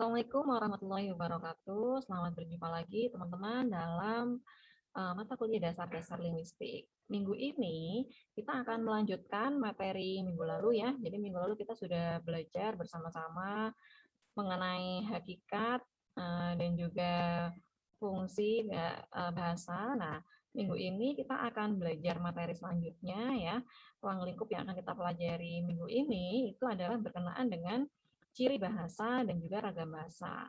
Assalamualaikum warahmatullahi wabarakatuh. Selamat berjumpa lagi teman-teman dalam mata kuliah dasar-dasar linguistik. Minggu ini kita akan melanjutkan materi minggu lalu ya. Jadi minggu lalu kita sudah belajar bersama-sama mengenai hakikat dan juga fungsi bahasa. Nah, minggu ini kita akan belajar materi selanjutnya ya. Ruang lingkup yang akan kita pelajari minggu ini itu adalah berkenaan dengan ciri bahasa dan juga ragam bahasa.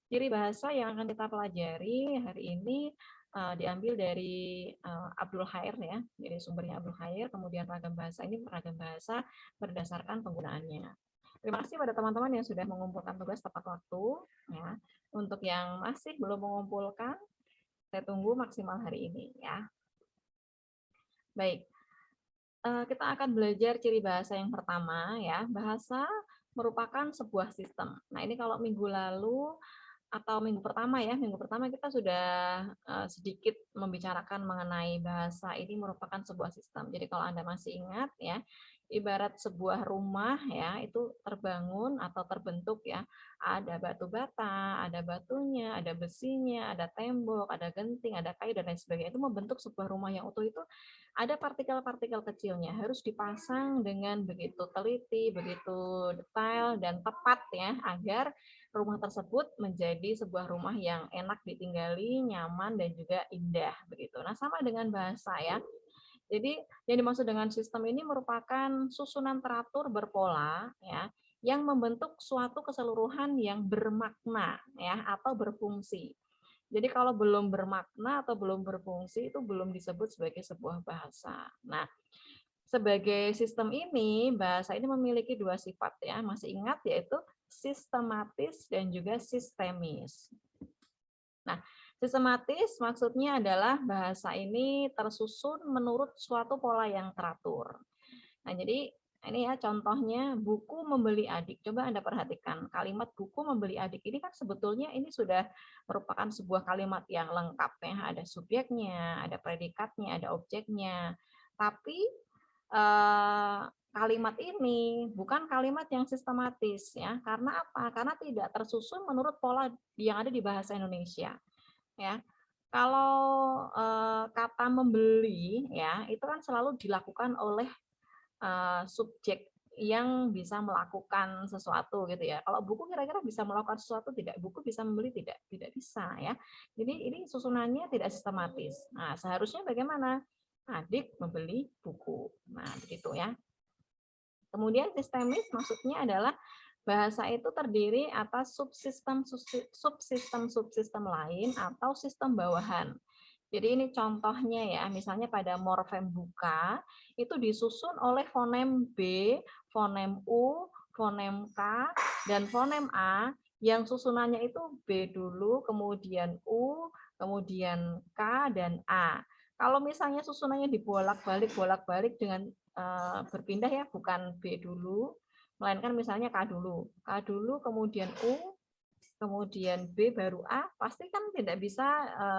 Ciri bahasa yang akan kita pelajari hari ini diambil dari Abdul Khair ya. Jadi sumbernya Abdul Khair, kemudian ragam bahasa ini ragam bahasa berdasarkan penggunaannya. Terima kasih pada teman-teman yang sudah mengumpulkan tugas tepat waktu ya. Untuk yang masih belum mengumpulkan, saya tunggu maksimal hari ini ya. Baik, kita akan belajar ciri bahasa yang pertama ya. Bahasa merupakan sebuah sistem. Nah, ini kalau minggu lalu atau minggu pertama ya, minggu pertama kita sudah sedikit membicarakan mengenai bahasa ini merupakan sebuah sistem. Jadi kalau Anda masih ingat ya, ibarat sebuah rumah ya, itu terbangun atau terbentuk ya, ada batu bata, ada batunya, ada besinya, ada tembok, ada genting, ada kayu dan lain sebagainya. Itu membentuk sebuah rumah yang utuh itu ada partikel-partikel kecilnya, harus dipasang dengan begitu teliti, begitu detail dan tepat ya, agar rumah tersebut menjadi sebuah rumah yang enak ditinggali, nyaman dan juga indah begitu. Nah, sama dengan bahasa ya. Jadi yang dimaksud dengan sistem ini merupakan susunan teratur berpola ya yang membentuk suatu keseluruhan yang bermakna ya atau berfungsi. Jadi kalau belum bermakna atau belum berfungsi itu belum disebut sebagai sebuah bahasa. Nah, sebagai sistem ini, bahasa ini memiliki dua sifat ya. Masih ingat yaitu sistematis dan juga sistemis. Nah, sistematis maksudnya adalah bahasa ini tersusun menurut suatu pola yang teratur. Nah, jadi ini ya contohnya buku membeli adik. Coba Anda perhatikan kalimat buku membeli adik ini kan sebetulnya ini sudah merupakan sebuah kalimat yang lengkap ya. Ada subjeknya, ada predikatnya, ada objeknya. Tapi kalimat ini bukan kalimat yang sistematis ya. Karena apa? Karena tidak tersusun menurut pola yang ada di bahasa Indonesia ya. Kalau kata membeli ya itu kan selalu dilakukan oleh subjek yang bisa melakukan sesuatu gitu ya. Kalau buku kira-kira bisa melakukan sesuatu tidak? Buku bisa membeli tidak? Tidak bisa ya. Jadi ini susunannya tidak sistematis. Nah, seharusnya bagaimana? Adik membeli buku. Nah, begitu ya. Kemudian sistemis maksudnya adalah bahasa itu terdiri atas subsistem lain atau sistem bawahan. Jadi ini contohnya ya, misalnya pada morfem buka itu disusun oleh fonem B, fonem U, fonem K, dan fonem A yang susunannya itu B dulu, kemudian U, kemudian K, dan A. Kalau misalnya susunannya bolak-balik dengan berpindah ya, bukan B dulu, melainkan misalnya K dulu. K dulu, kemudian U, kemudian B baru A, pasti kan tidak bisa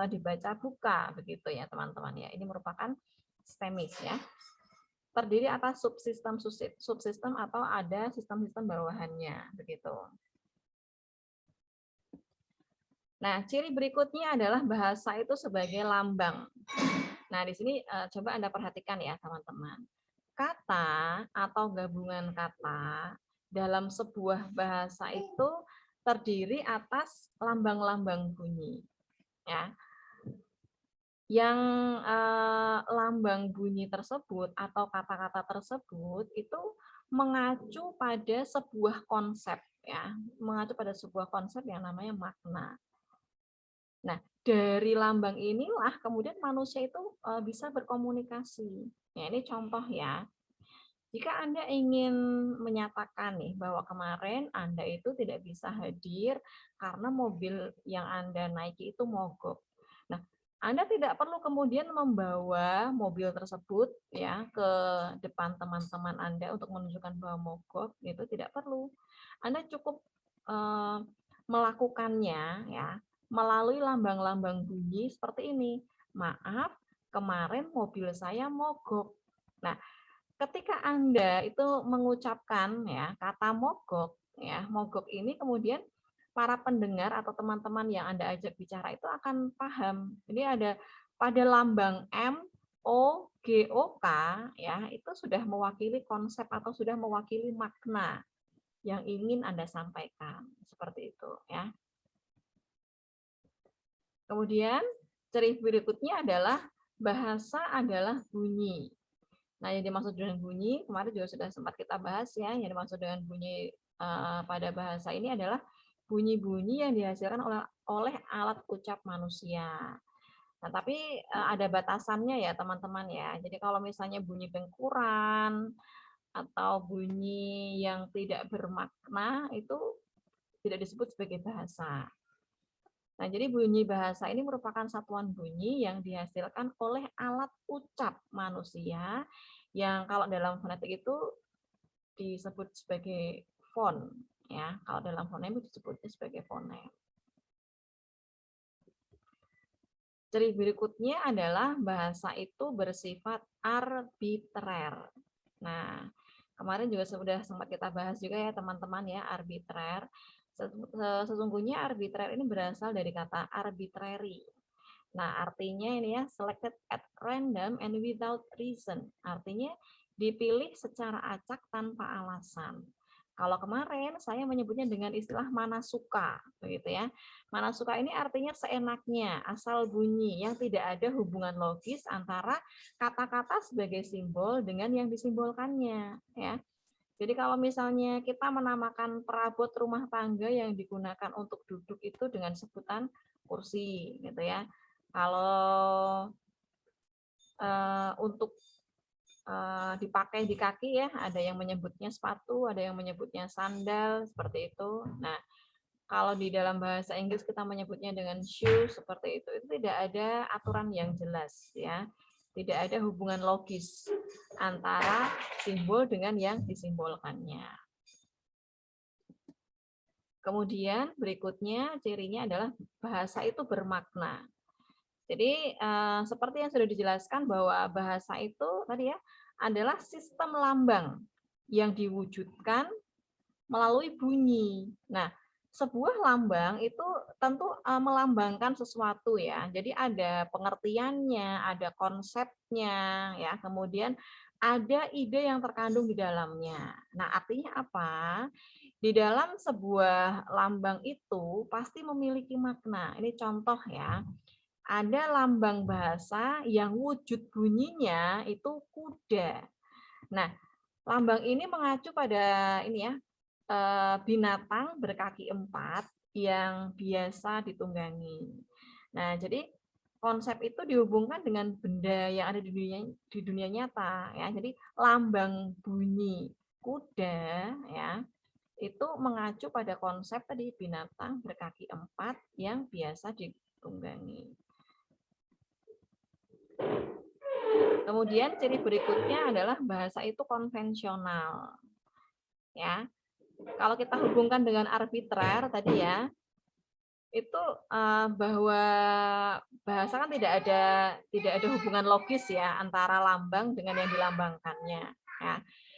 dibaca buka begitu ya teman-teman ya. Ini merupakan sistemis ya. Terdiri atas subsistem atau ada sistem-sistem bawahannya begitu. Nah, ciri berikutnya adalah bahasa itu sebagai lambang. Nah, di sini coba Anda perhatikan ya teman-teman. Kata atau gabungan kata dalam sebuah bahasa itu terdiri atas lambang-lambang bunyi ya. Yang lambang bunyi tersebut atau kata-kata tersebut itu mengacu pada sebuah konsep ya, mengacu pada sebuah konsep yang namanya makna. Nah, dari lambang inilah kemudian manusia itu bisa berkomunikasi. Ya, ini contoh ya. Jika Anda ingin menyatakan nih bahwa kemarin Anda itu tidak bisa hadir karena mobil yang Anda naiki itu mogok. Nah, Anda tidak perlu kemudian membawa mobil tersebut ya ke depan teman-teman Anda untuk menunjukkan bahwa mogok, itu tidak perlu. Anda cukup melakukannya ya melalui lambang-lambang bunyi seperti ini. Maaf, kemarin mobil saya mogok. Nah, ketika Anda itu mengucapkan ya kata mogok ya, mogok ini kemudian para pendengar atau teman-teman yang Anda ajak bicara itu akan paham. Jadi ada pada lambang M, O, G, O, K, ya, itu sudah mewakili konsep atau sudah mewakili makna yang ingin Anda sampaikan. Seperti itu, ya. Kemudian ciri berikutnya adalah bahasa adalah bunyi. Nah, yang dimaksud dengan bunyi, kemarin juga sudah sempat kita bahas ya, yang dimaksud dengan bunyi pada bahasa ini adalah bunyi-bunyi yang dihasilkan oleh alat ucap manusia. Nah, tapi ada batasannya ya teman-teman ya. Jadi kalau misalnya bunyi benturan atau bunyi yang tidak bermakna itu tidak disebut sebagai bahasa. Nah, jadi bunyi bahasa ini merupakan satuan bunyi yang dihasilkan oleh alat ucap manusia yang kalau dalam fonetik itu disebut sebagai fon, ya. Kalau dalam fonem disebutnya sebagai fonem. Ciri berikutnya adalah bahasa itu bersifat arbitrer. Nah, kemarin juga sudah sempat kita bahas juga ya teman-teman ya, arbitrer. Sesungguhnya arbitrer ini berasal dari kata arbitrary. Nah, artinya ini ya, selected at random and without reason. Artinya dipilih secara acak tanpa alasan. Kalau kemarin saya menyebutnya dengan istilah mana suka, begitu ya. Mana suka ini artinya seenaknya, asal bunyi yang tidak ada hubungan logis antara kata-kata sebagai simbol dengan yang disimbolkannya, ya. Jadi kalau misalnya kita menamakan perabot rumah tangga yang digunakan untuk duduk itu dengan sebutan kursi, gitu ya. Kalau untuk dipakai di kaki ya, ada yang menyebutnya sepatu, ada yang menyebutnya sandal, seperti itu. Nah, kalau di dalam bahasa Inggris kita menyebutnya dengan shoes, seperti itu tidak ada aturan yang jelas ya. Tidak ada hubungan logis antara simbol dengan yang disimbolkannya. Kemudian berikutnya cirinya adalah bahasa itu bermakna. Jadi seperti yang sudah dijelaskan bahwa bahasa itu tadi ya adalah sistem lambang yang diwujudkan melalui bunyi. Nah, sebuah lambang itu tentu melambangkan sesuatu ya. Jadi ada pengertiannya, ada konsepnya ya, kemudian ada ide yang terkandung di dalamnya. Nah, artinya apa? Di dalam sebuah lambang itu pasti memiliki makna. Ini contoh ya. Ada lambang bahasa yang wujud bunyinya itu kuda. Nah, lambang ini mengacu pada ini ya, binatang berkaki 4 yang biasa ditunggangi. Nah, jadi konsep itu dihubungkan dengan benda yang ada di dunia nyata ya. Jadi lambang bunyi kuda ya, itu mengacu pada konsep tadi binatang berkaki 4 yang biasa ditunggangi. Kemudian ciri berikutnya adalah bahasa itu konvensional. Ya. Kalau kita hubungkan dengan arbitrer tadi ya, itu bahwa bahasa kan tidak ada hubungan logis ya antara lambang dengan yang dilambangkannya. Ya.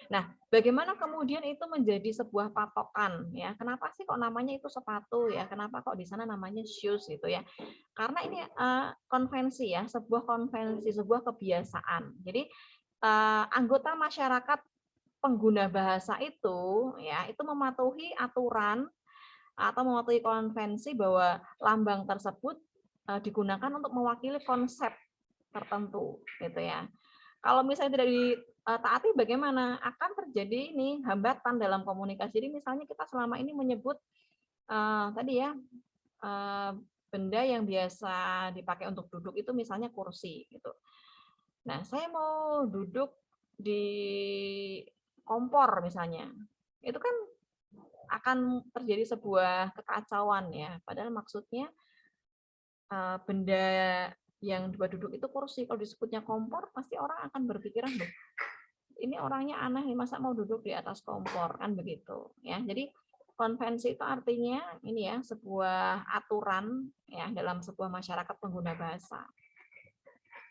Nah, bagaimana kemudian itu menjadi sebuah patokan ya? Kenapa sih kok namanya itu sepatu ya? Kenapa kok di sana namanya shoes gitu ya? Karena ini konvensi ya, sebuah konvensi, sebuah kebiasaan. Jadi anggota masyarakat pengguna bahasa itu ya, itu mematuhi aturan atau mematuhi konvensi bahwa lambang tersebut digunakan untuk mewakili konsep tertentu gitu ya. Kalau misalnya tidak ditaati bagaimana? Akan terjadi ini hambatan dalam komunikasi. Jadi misalnya kita selama ini menyebut tadi ya benda yang biasa dipakai untuk duduk itu misalnya kursi gitu. Nah, saya mau duduk di kompor misalnya. Itu kan akan terjadi sebuah kekacauan ya. Padahal maksudnya benda yang buat duduk itu kursi. Kalau disebutnya kompor, pasti orang akan berpikiran, loh, ini orangnya aneh nih, masa mau duduk di atas kompor, kan begitu ya. Jadi konvensi itu artinya ini ya, sebuah aturan ya dalam sebuah masyarakat pengguna bahasa.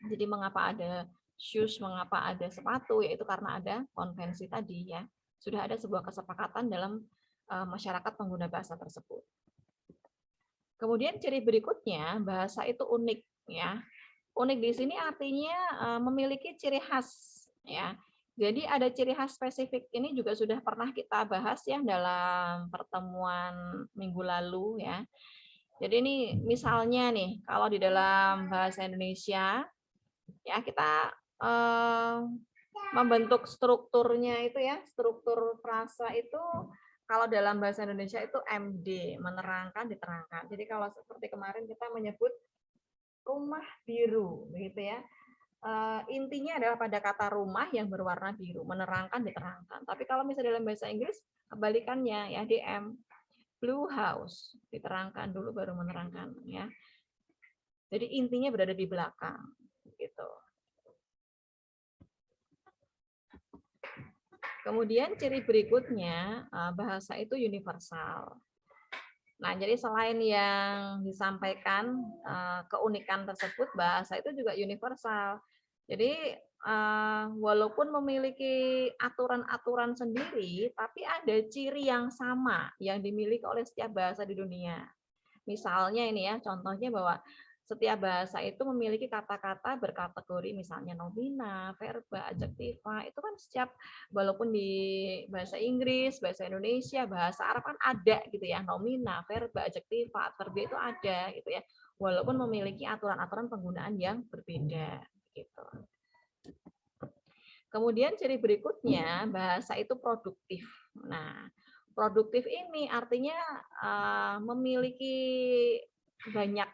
Jadi mengapa ada shoes, mengapa ada sepatu, yaitu karena ada konvensi tadi ya. Sudah ada sebuah kesepakatan dalam masyarakat pengguna bahasa tersebut. Kemudian ciri berikutnya, bahasa itu unik ya. Unik di sini artinya memiliki ciri khas ya. Jadi ada ciri khas spesifik, ini juga sudah pernah kita bahas ya dalam pertemuan minggu lalu ya. Jadi ini misalnya nih, kalau di dalam bahasa Indonesia ya kita membentuk strukturnya itu ya, struktur frasa itu kalau dalam bahasa Indonesia itu MD, menerangkan, diterangkan. Jadi kalau seperti kemarin kita menyebut rumah biru, begitu ya. Intinya adalah pada kata rumah yang berwarna biru, menerangkan, diterangkan. Tapi kalau misalnya dalam bahasa Inggris, kebalikannya ya, DM, blue house, diterangkan dulu baru menerangkan ya. Jadi intinya berada di belakang, gitu. Kemudian ciri berikutnya, bahasa itu universal. Nah, jadi selain yang disampaikan keunikan tersebut, bahasa itu juga universal. Jadi walaupun memiliki aturan-aturan sendiri, tapi ada ciri yang sama yang dimiliki oleh setiap bahasa di dunia. Misalnya ini ya, contohnya bahwa setiap bahasa itu memiliki kata-kata berkategori, misalnya nomina, verba, adjektiva. Itu kan setiap, walaupun di bahasa Inggris, bahasa Indonesia, bahasa Arab kan ada gitu ya, nomina, verba, adjektiva, adverbi itu ada gitu ya. Walaupun memiliki aturan-aturan penggunaan yang berbeda gitu. Kemudian ciri berikutnya, bahasa itu produktif. Nah, produktif ini artinya memiliki banyak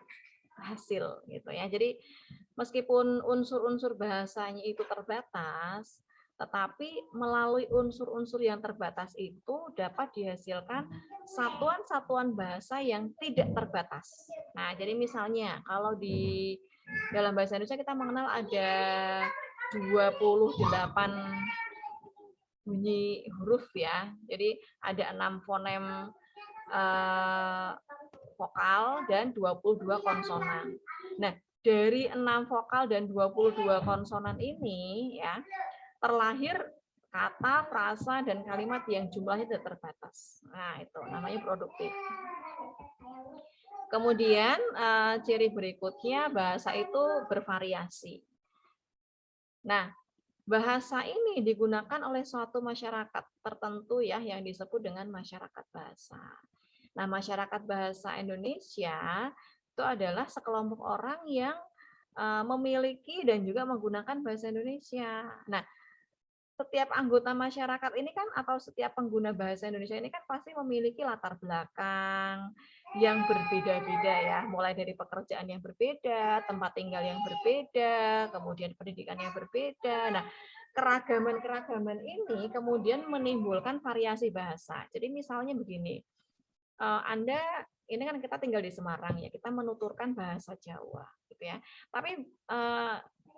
hasil gitu ya. Jadi meskipun unsur-unsur bahasanya itu terbatas, tetapi melalui unsur-unsur yang terbatas itu dapat dihasilkan satuan-satuan bahasa yang tidak terbatas. Nah, jadi misalnya kalau di dalam bahasa Indonesia kita mengenal ada 28 bunyi huruf ya. Jadi ada 6 fonem vokal dan 22 konsonan. Nah, dari 6 vokal dan 22 konsonan ini ya, terlahir kata, frasa, dan kalimat yang jumlahnya tidak terbatas. Nah, itu namanya produktif. Kemudian ciri berikutnya, bahasa itu bervariasi. Nah, bahasa ini digunakan oleh suatu masyarakat tertentu ya yang disebut dengan masyarakat bahasa. Nah, masyarakat bahasa Indonesia itu adalah sekelompok orang yang memiliki dan juga menggunakan bahasa Indonesia. Nah, setiap anggota masyarakat ini kan atau setiap pengguna bahasa Indonesia ini kan pasti memiliki latar belakang yang berbeda-beda ya, mulai dari pekerjaan yang berbeda, tempat tinggal yang berbeda, kemudian pendidikan yang berbeda. Nah, keragaman-keragaman ini kemudian menimbulkan variasi bahasa. Jadi misalnya begini, Anda ini kan kita tinggal di Semarang ya, kita menuturkan bahasa Jawa gitu ya. Tapi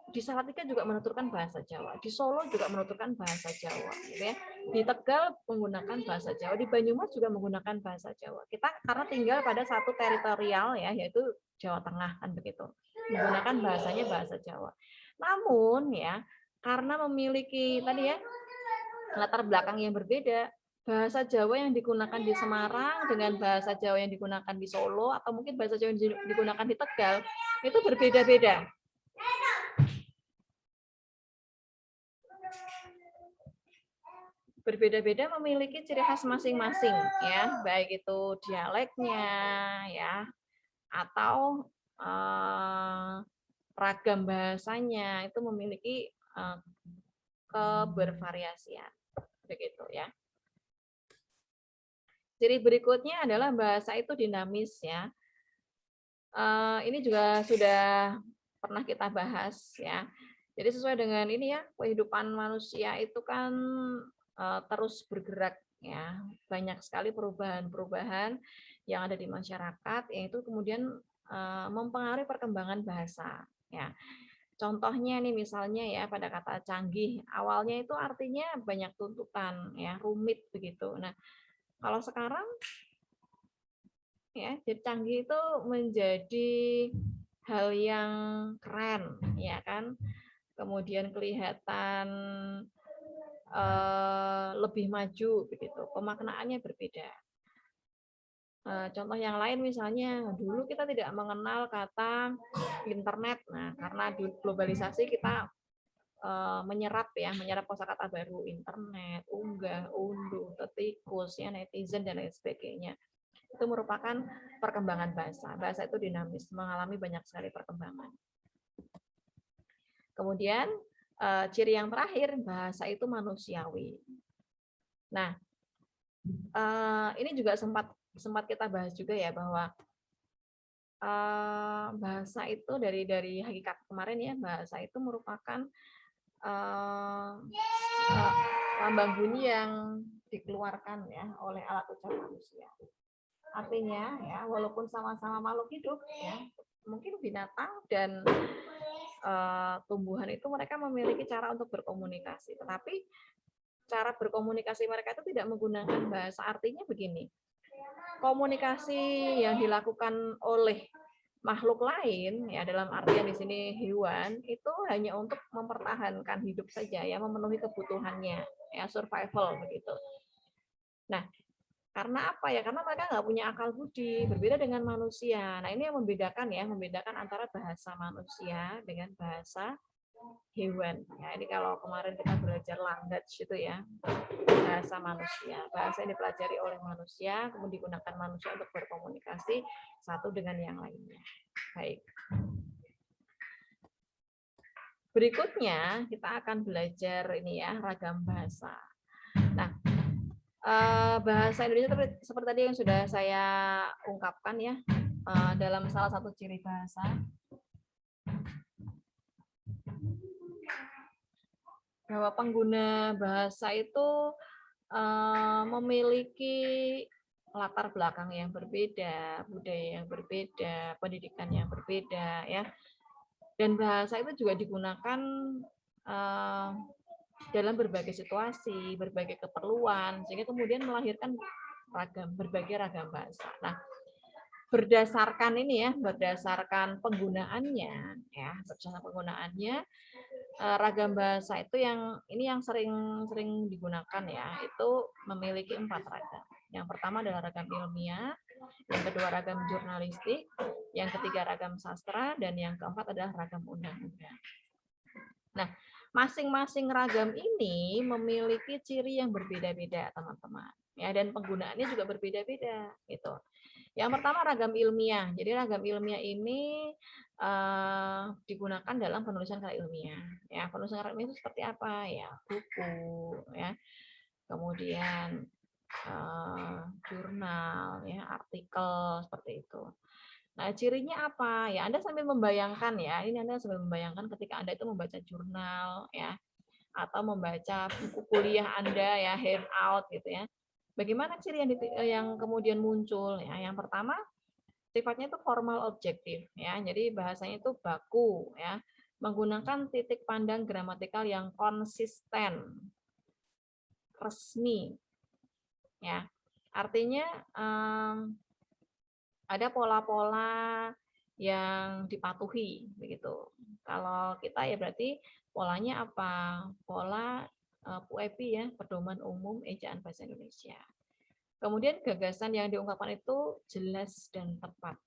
di Salatiga juga menuturkan bahasa Jawa, di Solo juga menuturkan bahasa Jawa, gitu ya. Di Tegal menggunakan bahasa Jawa, di Banyumas juga menggunakan bahasa Jawa. Kita karena tinggal pada satu teritorial ya, yaitu Jawa Tengah kan begitu, menggunakan bahasanya bahasa Jawa. Namun ya, karena memiliki tadi ya latar belakang yang berbeda, bahasa Jawa yang digunakan di Semarang dengan bahasa Jawa yang digunakan di Solo atau mungkin bahasa Jawa yang digunakan di Tegal itu berbeda-beda. Berbeda-beda memiliki ciri khas masing-masing ya, baik itu dialeknya ya atau ragam bahasanya itu memiliki kebervariasian begitu ya. Ciri berikutnya adalah bahasa itu dinamis ya. Ini juga sudah pernah kita bahas ya. Jadi sesuai dengan ini ya, kehidupan manusia itu kan terus bergerak ya. Banyak sekali perubahan-perubahan yang ada di masyarakat yang itu kemudian mempengaruhi perkembangan bahasa ya. Contohnya nih misalnya ya pada kata canggih, awalnya itu artinya banyak tuntutan ya, rumit begitu. Nah, kalau sekarang ya, jadi canggih itu menjadi hal yang keren ya kan, kemudian kelihatan lebih maju begitu, pemaknaannya berbeda. Contoh yang lain misalnya, dulu kita tidak mengenal kata internet. Nah, karena di globalisasi kita menyerap kosakata baru, internet, unggah, unduh, tetikus, ya, netizen dan lain sebagainya. Itu merupakan perkembangan bahasa. Bahasa itu dinamis, mengalami banyak sekali perkembangan. Kemudian ciri yang terakhir, bahasa itu manusiawi. Nah, ini juga sempat kita bahas juga ya, bahwa bahasa itu dari hakikat kemarin ya, bahasa itu merupakan lambang bunyi yang dikeluarkan ya oleh alat ucap manusia. Artinya ya, walaupun sama-sama makhluk hidup ya, mungkin binatang dan tumbuhan itu mereka memiliki cara untuk berkomunikasi, tetapi cara berkomunikasi mereka itu tidak menggunakan bahasa. Artinya begini, komunikasi yang dilakukan oleh makhluk lain ya, dalam artian di sini hewan, itu hanya untuk mempertahankan hidup saja ya, memenuhi kebutuhannya ya, survival begitu. Nah, karena apa ya? Karena mereka nggak punya akal budi, berbeda dengan manusia. Nah, ini yang membedakan ya, membedakan antara bahasa manusia dengan bahasa hewan. Ya, ini kalau kemarin kita belajar language itu ya, bahasa manusia. Bahasa yang dipelajari oleh manusia, kemudian digunakan manusia untuk berkomunikasi satu dengan yang lainnya. Baik. Berikutnya kita akan belajar ini ya, ragam bahasa. Nah, bahasa Indonesia seperti tadi yang sudah saya ungkapkan ya, dalam salah satu ciri bahasa. Bahwa pengguna bahasa itu memiliki latar belakang yang berbeda, budaya yang berbeda, pendidikan yang berbeda ya. Dan bahasa itu juga digunakan dalam berbagai situasi, berbagai keperluan, sehingga kemudian melahirkan berbagai ragam bahasa. Nah, berdasarkan ini ya, berdasarkan penggunaannya ya, berdasarkan penggunaannya, ragam bahasa itu yang sering digunakan ya, itu memiliki 4 ragam. Yang pertama adalah ragam ilmiah, yang kedua ragam jurnalistik, yang ketiga ragam sastra, dan yang keempat adalah ragam undang-undang. Nah, masing-masing ragam ini memiliki ciri yang berbeda-beda, teman-teman. Ya, dan penggunaannya juga berbeda-beda gitu. Yang pertama ragam ilmiah. Jadi ragam ilmiah ini digunakan dalam penulisan karya ilmiah. Ya, penulisan karya ilmiah itu seperti apa? Ya, buku, ya, kemudian jurnal, ya, artikel seperti itu. Nah, cirinya apa? Ya, Anda sambil membayangkan ya. Ini Anda sambil membayangkan ketika Anda itu membaca jurnal, ya, atau membaca buku kuliah Anda ya, handout gitu ya. Bagaimana ciri yang kemudian muncul ya? Yang pertama, sifatnya itu formal objektif ya. Jadi bahasanya itu baku ya, menggunakan titik pandang gramatikal yang konsisten, resmi ya. Artinya ada pola-pola yang dipatuhi begitu. Kalau kita ya berarti polanya apa? Pola PUEPI ya, pedoman umum ejaan bahasa Indonesia. Kemudian gagasan yang diungkapkan itu jelas dan tepat.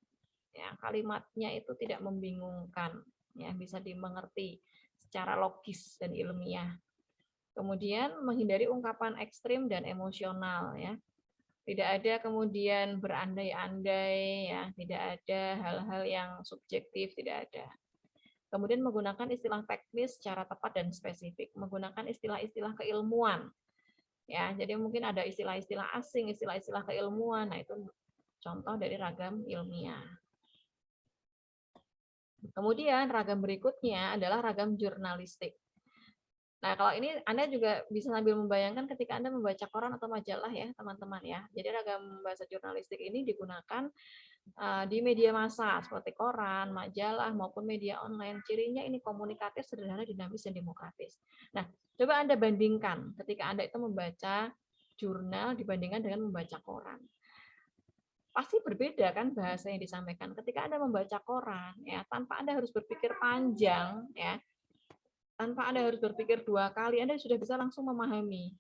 Ya, kalimatnya itu tidak membingungkan, ya, bisa dimengerti secara logis dan ilmiah. Kemudian menghindari ungkapan ekstrim dan emosional, ya. Tidak ada kemudian berandai-andai, ya, tidak ada hal-hal yang subjektif, tidak ada. Kemudian menggunakan istilah teknis secara tepat dan spesifik, menggunakan istilah-istilah keilmuan. Ya, jadi mungkin ada istilah-istilah asing, istilah-istilah keilmuan. Nah, itu contoh dari ragam ilmiah. Kemudian ragam berikutnya adalah ragam jurnalistik. Nah, kalau ini Anda juga bisa sambil membayangkan ketika Anda membaca koran atau majalah ya, teman-teman ya. Jadi ragam bahasa jurnalistik ini digunakan di media massa seperti koran, majalah maupun media online. Cirinya ini komunikatif, sederhana, dinamis, dan demokratis. Nah, coba Anda bandingkan ketika Anda itu membaca jurnal dibandingkan dengan membaca koran. Pasti berbeda kan bahasa yang disampaikan. Ketika Anda membaca koran, ya, tanpa Anda harus berpikir panjang, ya, tanpa Anda harus berpikir 2 kali, Anda sudah bisa langsung memahami.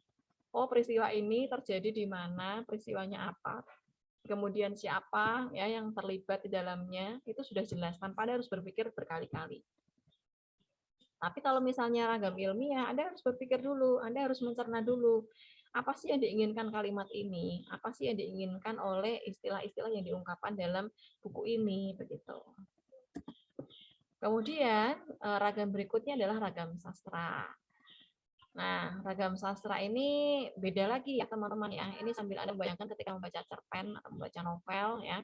Oh, peristiwa ini terjadi di mana, peristiwanya apa, kemudian siapa ya yang terlibat di dalamnya, itu sudah jelas tanpa Anda harus berpikir berkali-kali. Tapi kalau misalnya ragam ilmiah, Anda harus berpikir dulu, Anda harus mencerna dulu. Apa sih yang diinginkan kalimat ini? Apa sih yang diinginkan oleh istilah-istilah yang diungkapkan dalam buku ini? Begitu. Kemudian ragam berikutnya adalah ragam sastra. Nah, ragam sastra ini beda lagi ya teman-teman ya. Ini sambil Anda bayangkan ketika membaca cerpen atau membaca novel ya.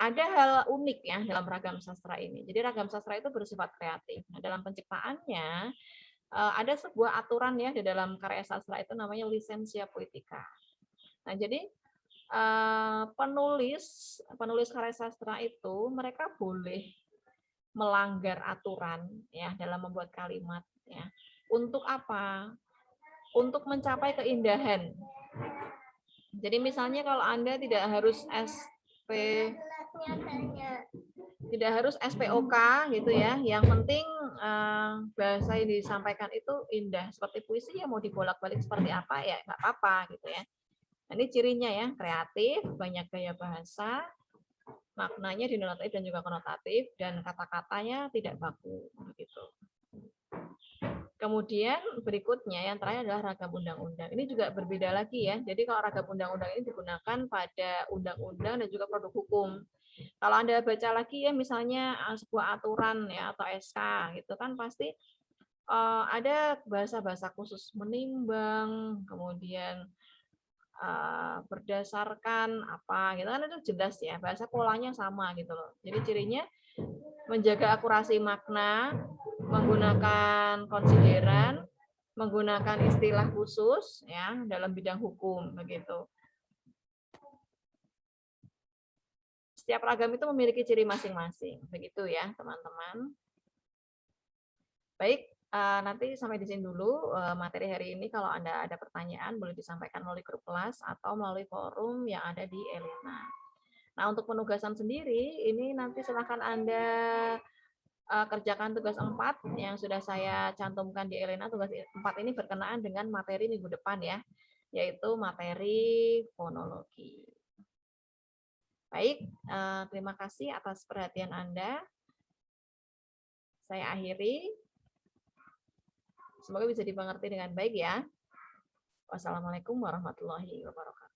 Ada hal unik ya dalam ragam sastra ini. Jadi ragam sastra itu bersifat kreatif. Nah, dalam penciptaannya ada sebuah aturan ya di dalam karya sastra itu namanya lisensia poetica. Nah, jadi penulis karya sastra itu mereka boleh melanggar aturan ya dalam membuat kalimat ya. Untuk apa? Untuk mencapai keindahan. Jadi misalnya kalau Anda tidak harus SPOK gitu ya. Yang penting bahasa yang disampaikan itu indah. Seperti puisi ya mau dibolak-balik seperti apa ya nggak apa-apa gitu ya. Nah, ini cirinya ya, kreatif, banyak gaya bahasa, maknanya denotatif dan juga konotatif, dan kata-katanya tidak baku begitu. Kemudian berikutnya yang terakhir adalah ragam undang-undang. Ini juga berbeda lagi ya. Jadi kalau ragam undang-undang ini digunakan pada undang-undang dan juga produk hukum. Kalau Anda baca lagi ya misalnya sebuah aturan ya atau SK gitu kan pasti ada bahasa-bahasa khusus menimbang, kemudian berdasarkan apa gitu kan itu jelas ya, bahasa polanya sama gitu loh. Jadi cirinya menjaga akurasi makna, menggunakan konsideran, menggunakan istilah khusus ya dalam bidang hukum begitu. Setiap ragam itu memiliki ciri masing-masing, begitu ya teman-teman. Baik, nanti sampai di sini dulu materi hari ini. Kalau Anda ada pertanyaan boleh disampaikan melalui grup kelas atau melalui forum yang ada di Elena. Nah, untuk penugasan sendiri, ini nanti silakan Anda kerjakan tugas 4 yang sudah saya cantumkan di Elena. Tugas 4 ini berkenaan dengan materi minggu depan ya, yaitu materi fonologi. Baik, terima kasih atas perhatian Anda. Saya akhiri. Semoga bisa dimengerti dengan baik ya. Wassalamualaikum warahmatullahi wabarakatuh.